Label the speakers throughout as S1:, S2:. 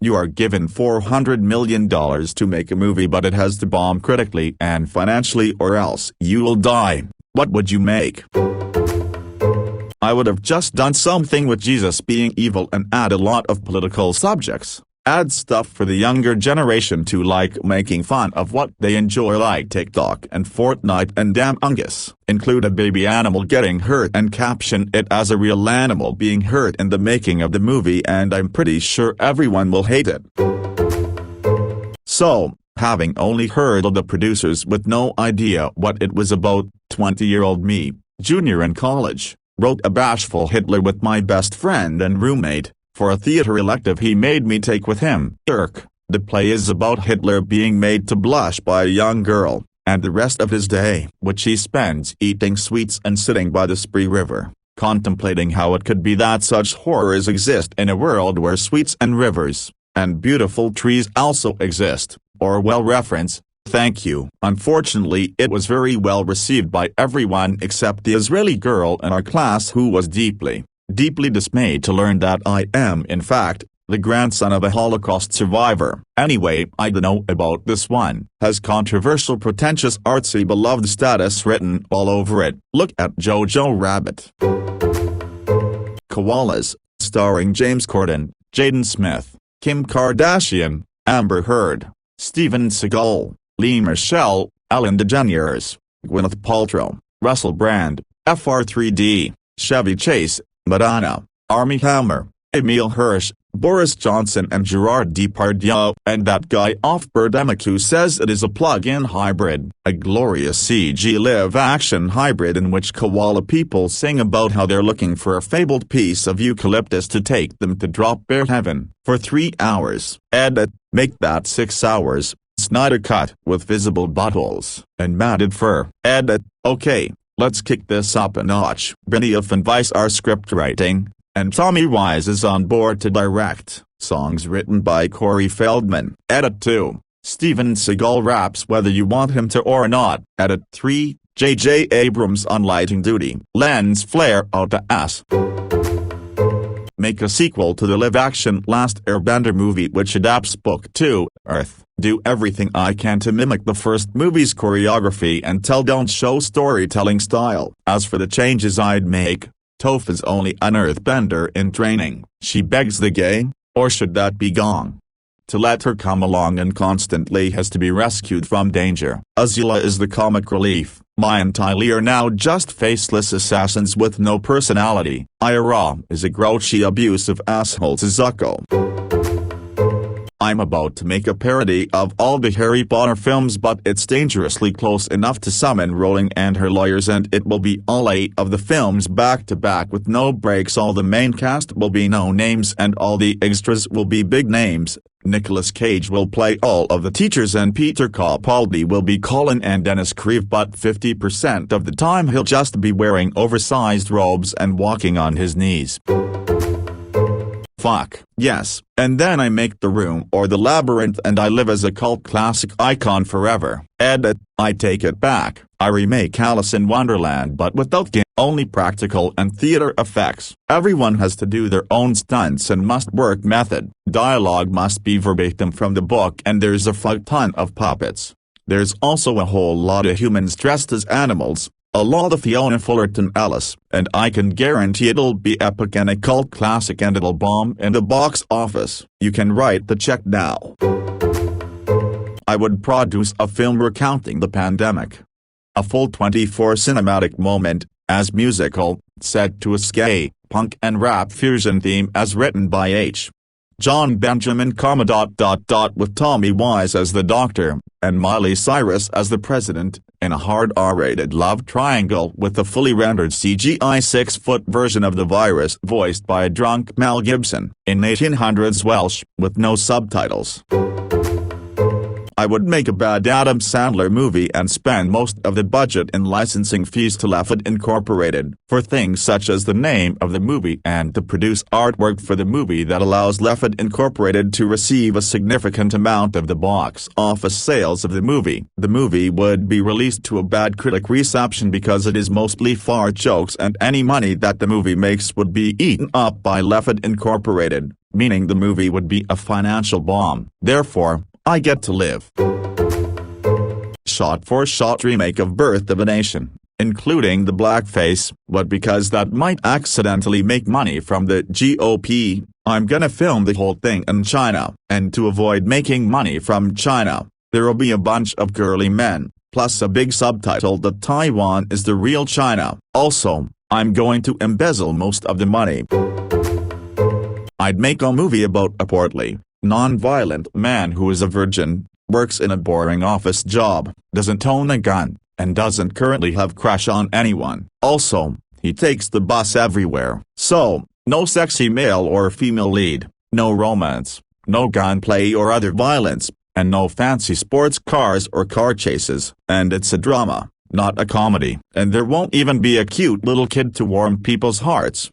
S1: You are given $400 million to make a movie, but it has to bomb critically and financially or else you will die. What would you make? I would have just done something with Jesus being evil and add a lot of political subjects. Add stuff for the younger generation to like, making fun of what they enjoy like TikTok and Fortnite and Among Us. Include a baby animal getting hurt and caption it as a real animal being hurt in the making of the movie, and I'm pretty sure everyone will hate it. So, having only heard of the producers with no idea what it was about, 20-year-old me, junior in college, wrote a bashful Hitler with my best friend and roommate. For a theater elective he made me take with him. The play is about Hitler being made to blush by a young girl, and the rest of his day, which he spends eating sweets and sitting by the Spree River, contemplating how it could be that such horrors exist in a world where sweets and rivers, and beautiful trees also exist. Orwell reference. Thank you. Unfortunately, it was very well received by everyone except the Israeli girl in our class, who was deeply dismayed to learn that I am, in fact, the grandson of a Holocaust survivor. Anyway, I don't know about this one. Has controversial, pretentious, artsy, beloved status written all over it. Look at Jojo Rabbit. Koalas, starring James Corden, Jaden Smith, Kim Kardashian, Amber Heard, Steven Seagal, Lea Michele, Ellen DeGeneres, Gwyneth Paltrow, Russell Brand, FR3D, Chevy Chase, Madonna, Armie Hammer, Emile Hirsch, Boris Johnson and Gerard Depardieu, and that guy off Birdemic who says it is a plug-in hybrid, a glorious CG live-action hybrid in which koala people sing about how they're looking for a fabled piece of eucalyptus to take them to drop bear heaven, for 3 hours. Edit, make that 6 hours, Snyder cut with visible buttholes, and matted fur. Edit, okay. Let's kick this up a notch. Benioff and Weiss are script writing, and Tommy Wise is on board to direct. Songs written by Corey Feldman. Edit 2. Steven Seagal raps whether you want him to or not. Edit 3. J.J. Abrams on lighting duty. Lens flare out the ass. Make a sequel to the live-action Last Airbender movie which adapts Book 2, Earth. Do everything I can to mimic the first movie's choreography and don't show storytelling style. As for the changes I'd make, Toph is only an earthbender in training. She begs the gang, or should that be Gong, to let her come along and constantly has to be rescued from danger. Azula is the comic relief. Mai and Tylee are now just faceless assassins with no personality. Ira is a grouchy, abusive asshole to Zuko. I'm about to make a parody of all the Harry Potter films, but it's dangerously close enough to summon Rowling and her lawyers, and it will be all 8 of the films back to back with no breaks. All the main cast will be no names and all the extras will be big names. Nicolas Cage will play all of the teachers and Peter Capaldi will be Colin and Dennis Creve, but 50% of the time he'll just be wearing oversized robes and walking on his knees. Fuck, yes, and then I make The Room or The Labyrinth and I live as a cult classic icon forever. Edit, I take it back, I remake Alice in Wonderland but without only practical and theater effects. Everyone has to do their own stunts and must work method. Dialogue must be verbatim from the book and there's a fuck ton of puppets. There's also a whole lot of humans dressed as animals. A lot of Fiona Fullerton Alice, and I can guarantee it'll be epic and a cult classic and it'll bomb in the box office. You can write the check now. I would produce a film recounting the pandemic. A full 24 cinematic moment, as musical, set to a ska, punk and rap fusion theme as written by H. John Benjamin, with Tommy Wise as the Doctor, and Miley Cyrus as the President, in a hard R-rated love triangle with a fully rendered CGI 6-foot version of the virus voiced by a drunk Mel Gibson, in 1800s Welsh, with no subtitles. I would make a bad Adam Sandler movie and spend most of the budget in licensing fees to Lefford Incorporated, for things such as the name of the movie and to produce artwork for the movie that allows Lefford Incorporated to receive a significant amount of the box office sales of the movie. The movie would be released to a bad critic reception because it is mostly fart jokes and any money that the movie makes would be eaten up by Lefford Incorporated. meaning the movie would be a financial bomb. Therefore, I get to live. Shot-for-shot remake of Birth of a Nation, including the blackface, but because that might accidentally make money from the GOP, I'm gonna film the whole thing in China. And to avoid making money from China, there'll be a bunch of girly men, plus a big subtitle that Taiwan is the real China. Also, I'm going to embezzle most of the money. I'd make a movie about a portly, non-violent man who is a virgin, works in a boring office job, doesn't own a gun, and doesn't currently have crush on anyone. Also, he takes the bus everywhere. So, no sexy male or female lead, no romance, no gunplay or other violence, and no fancy sports cars or car chases. And it's a drama, not a comedy. And there won't even be a cute little kid to warm people's hearts.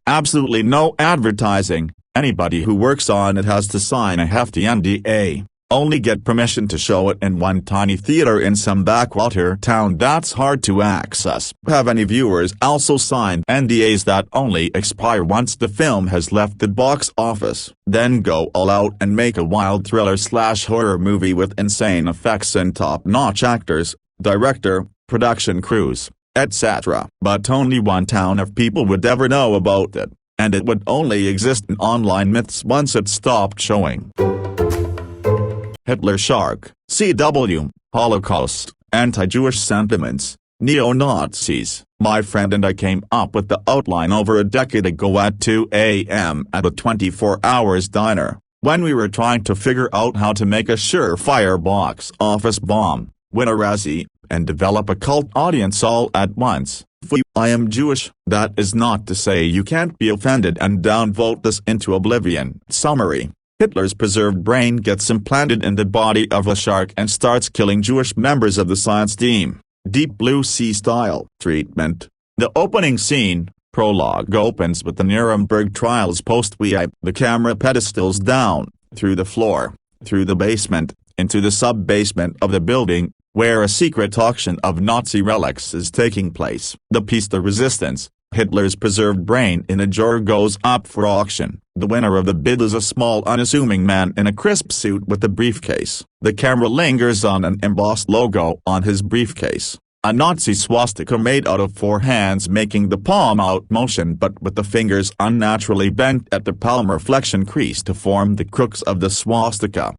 S1: Absolutely no advertising. Anybody who works on it has to sign a hefty NDA. Only get permission to show it in one tiny theater in some backwater town that's hard to access. Have any viewers also signed NDAs that only expire once the film has left the box office? Then go all out and make a wild thriller/horror movie with insane effects and top-notch actors, director, production crews, etc. But only one town of people would ever know about it, and it would only exist in online myths once it stopped showing. Hitler Shark, CW, Holocaust, anti-Jewish sentiments, neo-Nazis. My friend and I came up with the outline over a decade ago at 2 a.m. at a 24 Hours diner, when we were trying to figure out how to make a surefire box office bomb, win a Razzie, and develop a cult audience all at once. I am Jewish. That is not to say you can't be offended and downvote this into oblivion. Summary: Hitler's preserved brain gets implanted in the body of a shark and starts killing Jewish members of the science team. Deep Blue Sea style treatment. The opening scene, prologue, opens with the Nuremberg trials post-VI. The camera pedestals down, through the floor, through the basement, into the sub-basement of the building, where a secret auction of Nazi relics is taking place. The piece de resistance, Hitler's preserved brain in a jar, goes up for auction. The winner of the bid is a small unassuming man in a crisp suit with a briefcase. The camera lingers on an embossed logo on his briefcase, a Nazi swastika made out of 4 hands making the palm-out motion but with the fingers unnaturally bent at the palmar flexion crease to form the crooks of the swastika.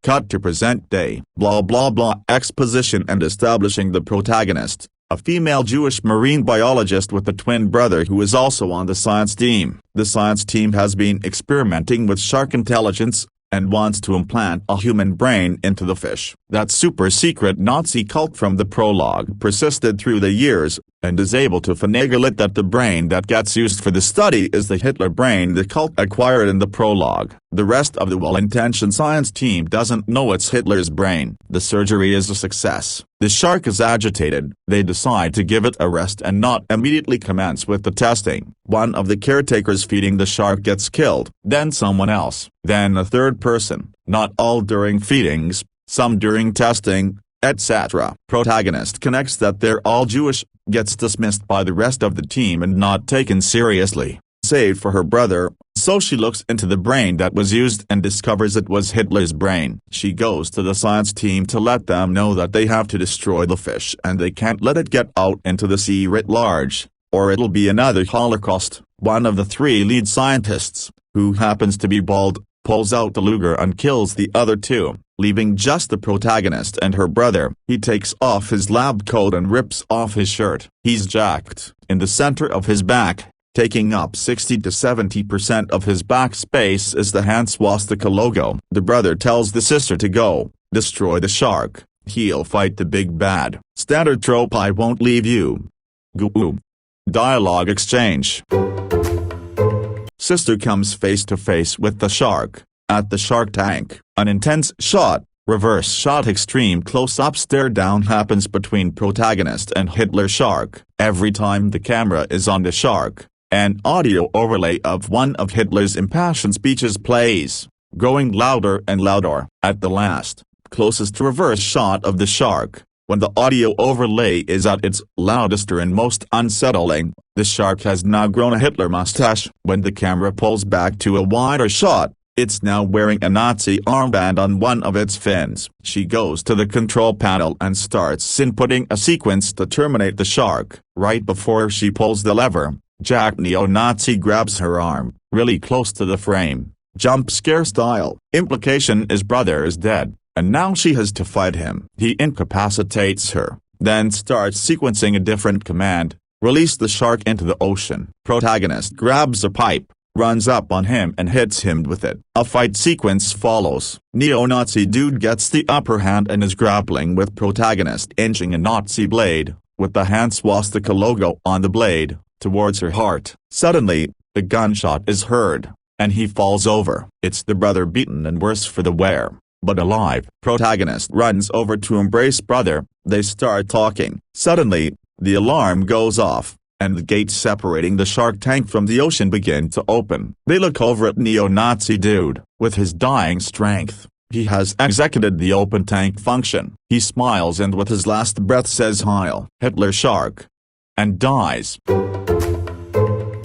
S1: Cut to present day. Blah blah blah. Exposition and establishing the protagonist, a female Jewish marine biologist with a twin brother who is also on the science team. The science team has been experimenting with shark intelligence, and wants to implant a human brain into the fish. That super-secret Nazi cult from the prologue persisted through the years, and is able to finagle it that the brain that gets used for the study is the Hitler brain the cult acquired in the prologue. The rest of the well-intentioned science team doesn't know it's Hitler's brain. The surgery is a success. The shark is agitated. They decide to give it a rest and not immediately commence with the testing. One of the caretakers feeding the shark gets killed, then someone else, then a third person, not all during feedings, some during testing, etc. Protagonist connects that they're all Jewish, gets dismissed by the rest of the team and not taken seriously, save for her brother, so she looks into the brain that was used and discovers it was Hitler's brain. She goes to the science team to let them know that they have to destroy the fish and they can't let it get out into the sea writ large, or it'll be another Holocaust. One of the 3 lead scientists, who happens to be bald, pulls out the Luger and kills the other 2, leaving just the protagonist and her brother. He takes off his lab coat and rips off his shirt. He's jacked. In the center of his back, taking up 60 to 70% of his back space, is the hand swastika logo. The brother tells the sister to go, destroy the shark. He'll fight the big bad. Standard trope, I won't leave you. Goo. Dialogue exchange. Sister comes face to face with the shark, at the shark tank. An intense shot, reverse shot, extreme close-up stare down happens between protagonist and Hitler shark. Every time the camera is on the shark, an audio overlay of one of Hitler's impassioned speeches plays, growing louder and louder. At the last, closest reverse shot of the shark, When the audio overlay is at its loudest and most unsettling, the shark has now grown a Hitler mustache. When the camera pulls back to a wider shot, it's now wearing a Nazi armband on one of its fins. She goes to the control panel and starts inputting a sequence to terminate the shark. Right before she pulls the lever, Jack neo-Nazi grabs her arm, really close to the frame, jump scare style. Implication is brother is dead, and now she has to fight him. He incapacitates her, then starts sequencing a different command, release the shark into the ocean. Protagonist grabs a pipe, runs up on him and hits him with it. A fight sequence follows. Neo-Nazi dude gets the upper hand and is grappling with protagonist, inching a Nazi blade, with the hand swastika logo on the blade, towards her heart. Suddenly, the gunshot is heard, and he falls over. It's the brother beaten and worse for the wear, but alive. Protagonist runs over to embrace brother, they start talking. Suddenly, the alarm goes off, and the gates separating the shark tank from the ocean begin to open. They look over at neo-Nazi dude. With his dying strength, he has executed the open tank function. He smiles and with his last breath says Heil Hitler shark, and dies.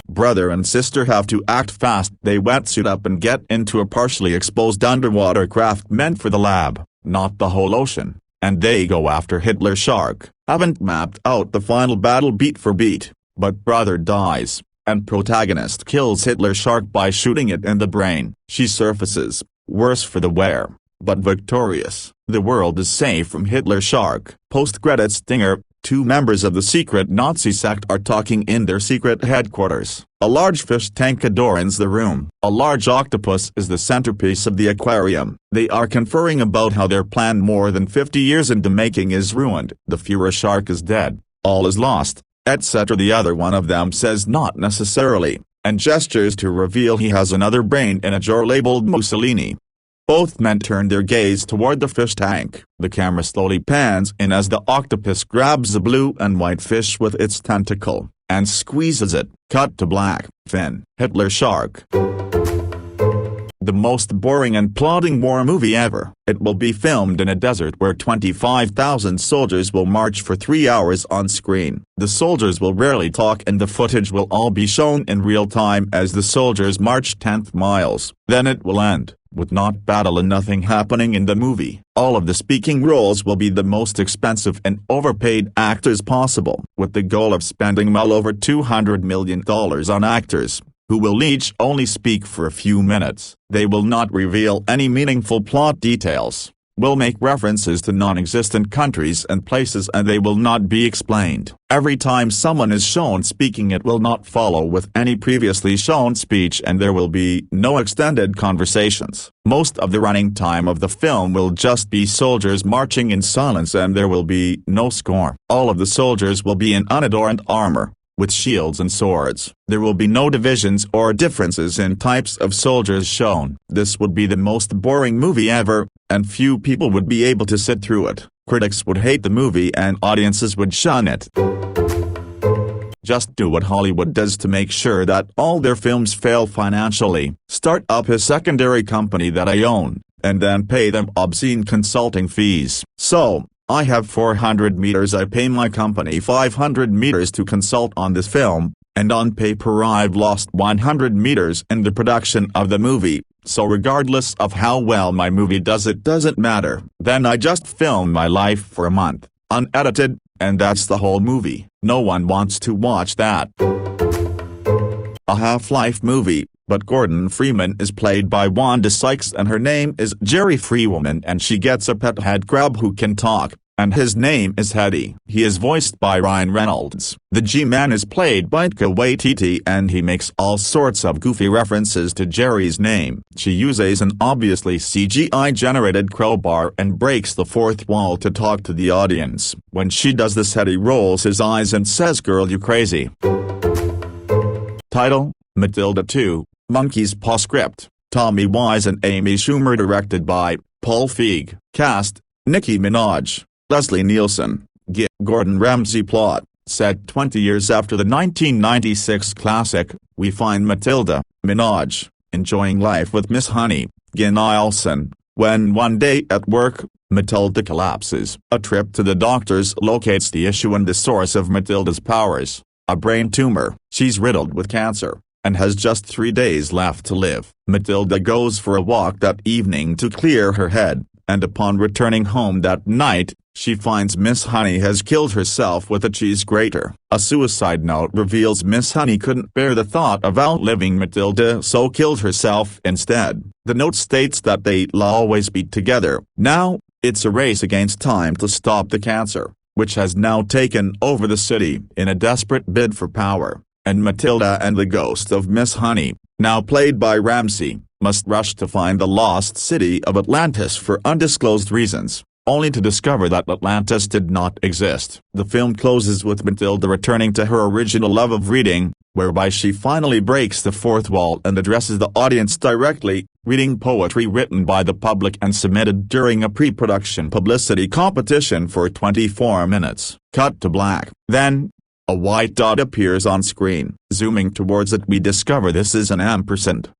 S1: Brother and sister have to act fast. They wetsuit up and get into a partially exposed underwater craft meant for the lab, not the whole ocean, and they go after Hitler shark. Haven't mapped out the final battle beat for beat, but brother dies, and protagonist kills Hitler shark by shooting it in the brain. She surfaces, worse for the wear, but victorious. The world is safe from Hitler shark. Post-credit stinger. Two members of the secret Nazi sect are talking in their secret headquarters. A large fish tank adorns the room. A large octopus is the centerpiece of the aquarium. They are conferring about how their plan more than 50 years into making is ruined. The Führer shark is dead, all is lost, etc. The other one of them says not necessarily, and gestures to reveal he has another brain in a jar labeled Mussolini. Both men turn their gaze toward the fish tank. The camera slowly pans in as the octopus grabs a blue and white fish with its tentacle, and squeezes it. Cut to black. Fin. Hitler shark. The most boring and plodding war movie ever. It will be filmed in a desert where 25,000 soldiers will march for 3 hours on screen. The soldiers will rarely talk and the footage will all be shown in real time as the soldiers march 10th miles. Then it will end, with not battle and nothing happening in the movie. All of the speaking roles will be the most expensive and overpaid actors possible, with the goal of spending well over $200 million on actors, who will each only speak for a few minutes. They will not reveal any meaningful plot details, will make references to non-existent countries and places, and they will not be explained. Every time someone is shown speaking, it will not follow with any previously shown speech, and there will be no extended conversations. Most of the running time of the film will just be soldiers marching in silence, and there will be no score. All of the soldiers will be in unadorned armor, with shields and swords. There will be no divisions or differences in types of soldiers shown. This would be the most boring movie ever, and few people would be able to sit through it. Critics would hate the movie and audiences would shun it. Just do what Hollywood does to make sure that all their films fail financially. Start up a secondary company that I own, and then pay them obscene consulting fees. So, I have 400 meters. I pay my company 500 meters to consult on this film, and on paper I've lost 100 meters in the production of the movie, so regardless of how well my movie does, it doesn't matter. Then I just film my life for a month, unedited, and that's the whole movie. No one wants to watch that. A Half-Life movie. But Gordon Freeman is played by Wanda Sykes and her name is Jerry Freewoman, and she gets a pet head crab who can talk, and his name is Hetty. He is voiced by Ryan Reynolds. The G-Man is played by Taika Waititi, and he makes all sorts of goofy references to Jerry's name. She uses an obviously CGI-generated crowbar and breaks the fourth wall to talk to the audience. When she does this, Hetty rolls his eyes and says, "Girl, you crazy." Title: Matilda 2. Monkey's Paw. Script: Tommy Wise and Amy Schumer. Directed by Paul Feig. Cast: Nicki Minaj, Leslie Nielsen, Gordon Ramsay. Plot: set 20 years after the 1996 classic, we find Matilda, Minaj, enjoying life with Miss Honey, Nielsen, when one day at work, Matilda collapses. A trip to the doctors locates the issue and the source of Matilda's powers, a brain tumor. She's riddled with cancer, and has just 3 days left to live. Matilda goes for a walk that evening to clear her head, and upon returning home that night, she finds Miss Honey has killed herself with a cheese grater. A suicide note reveals Miss Honey couldn't bear the thought of outliving Matilda, so killed herself instead. The note states that they'll always be together. Now, it's a race against time to stop the cancer, which has now taken over the city in a desperate bid for power, and Matilda and the ghost of Miss Honey, now played by Ramsey, must rush to find the lost city of Atlantis for undisclosed reasons, only to discover that Atlantis did not exist. The film closes with Matilda returning to her original love of reading, whereby she finally breaks the fourth wall and addresses the audience directly, reading poetry written by the public and submitted during a pre-production publicity competition for 24 minutes. Cut to black. Then, a white dot appears on screen. Zooming towards it, we discover this is an ampersand.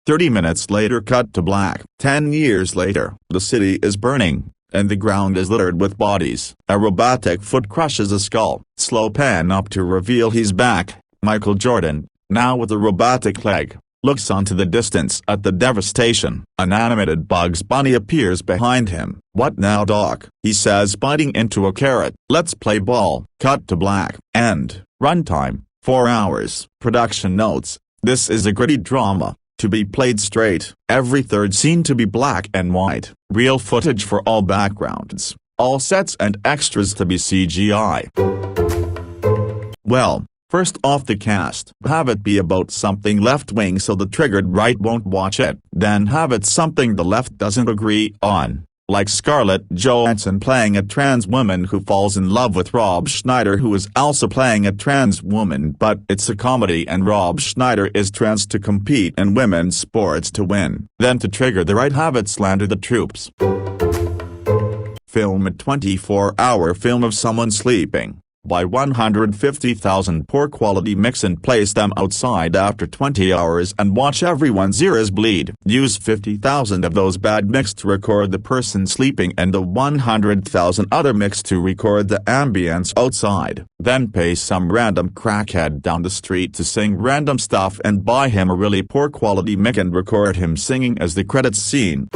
S1: 30 minutes later, cut to black. 10 years later, the city is burning, and the ground is littered with bodies. A robotic foot crushes a skull. Slow pan up to reveal he's back. Michael Jordan, now with a robotic leg, looks onto the distance at the devastation. An animated Bugs Bunny appears behind him. "What now, Doc?" he says, biting into a carrot. "Let's play ball." Cut to black. End. Runtime, 4 hours. Production notes: this is a gritty drama, to be played straight. Every third scene to be black and white. Real footage for all backgrounds. All sets and extras to be CGI. Well, first off, the cast. Have it be about something left-wing so the triggered right won't watch it. Then have it something the left doesn't agree on, like Scarlett Johansson playing a trans woman who falls in love with Rob Schneider, who is also playing a trans woman, but it's a comedy and Rob Schneider is trans to compete in women's sports to win. Then to trigger the right, have it slander the troops. Film a 24-hour film of someone sleeping. Buy 150,000 poor quality mix and place them outside after 20 hours and watch everyone's ears bleed. Use 50,000 of those bad mix to record the person sleeping and the 100,000 other mix to record the ambience outside. Then pay some random crackhead down the street to sing random stuff and buy him a really poor quality mic and record him singing as the credits scene.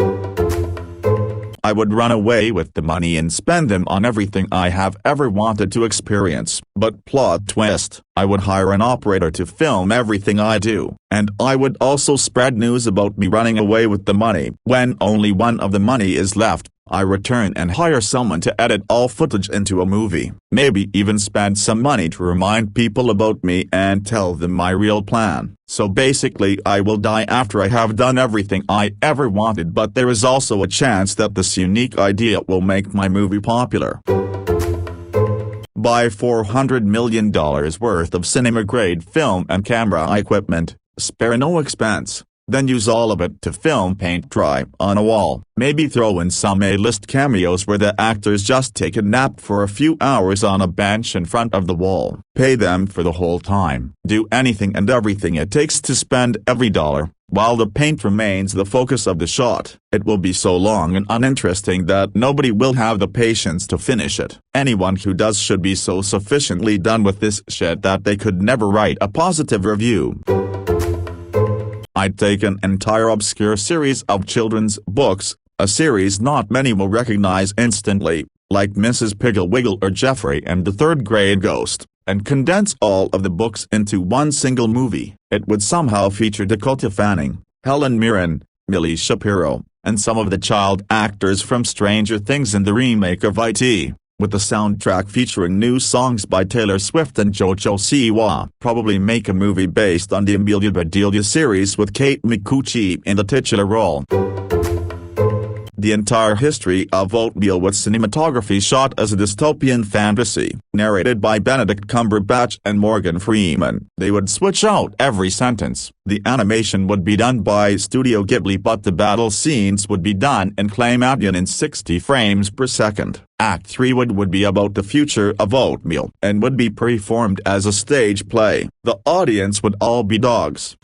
S1: I would run away with the money and spend them on everything I have ever wanted to experience. But plot twist, I would hire an operator to film everything I do, and I would also spread news about me running away with the money. When only one of the money is left, I return and hire someone to edit all footage into a movie. Maybe even spend some money to remind people about me and tell them my real plan. So basically, I will die after I have done everything I ever wanted, but there is also a chance that this unique idea will make my movie popular. Buy $400 million worth of cinema-grade film and camera equipment, spare no expense. Then use all of it to film paint dry on a wall. Maybe throw in some A-list cameos where the actors just take a nap for a few hours on a bench in front of the wall. Pay them for the whole time. Do anything and everything it takes to spend every dollar, while the paint remains the focus of the shot. It will be so long and uninteresting that nobody will have the patience to finish it. Anyone who does should be so sufficiently done with this shit that they could never write a positive review. I'd take an entire obscure series of children's books, a series not many will recognize instantly, like Mrs. Piggle-Wiggle or Jeffrey and the Third Grade Ghost, and condense all of the books into one single movie. It would somehow feature Dakota Fanning, Helen Mirren, Millie Shapiro, and some of the child actors from Stranger Things and the remake of IT, with the soundtrack featuring new songs by Taylor Swift and JoJo Siwa. Probably make a movie based on the Amelia Bedelia series with Kate Micucci in the titular role. The entire history of Oatmeal with cinematography shot as a dystopian fantasy, narrated by Benedict Cumberbatch and Morgan Freeman. They would switch out every sentence. The animation would be done by Studio Ghibli, but the battle scenes would be done in Claymation in 60 frames per second. Act 3 would be about the future of Oatmeal, and would be performed as a stage play. The audience would all be dogs.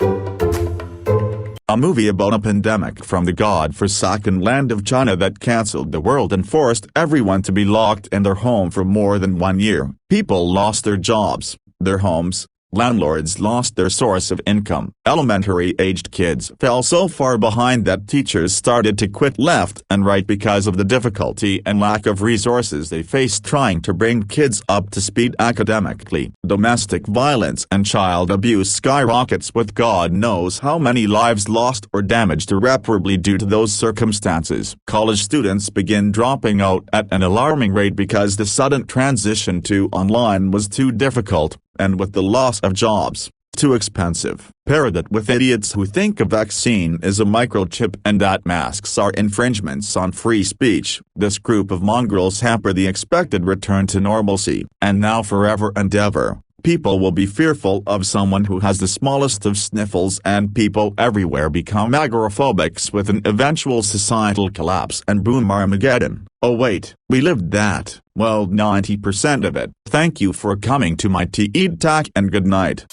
S1: a movie about a pandemic from the god-forsaken land of China that cancelled the world and forced everyone to be locked in their home for more than 1 year. People lost their jobs, their homes. Landlords lost their source of income. Elementary-aged kids fell so far behind that teachers started to quit left and right because of the difficulty and lack of resources they faced trying to bring kids up to speed academically. Domestic violence and child abuse skyrockets with God knows how many lives lost or damaged irreparably due to those circumstances. College students begin dropping out at an alarming rate because the sudden transition to online was too difficult, and with the loss of jobs, too expensive. Paired it with idiots who think a vaccine is a microchip and that masks are infringements on free speech. This group of mongrels hamper the expected return to normalcy. And now forever and ever, people will be fearful of someone who has the smallest of sniffles, and people everywhere become agoraphobics with an eventual societal collapse and boom Armageddon. Oh wait, we lived that, well 90% of it. Thank you for coming to my TED Talk and good night.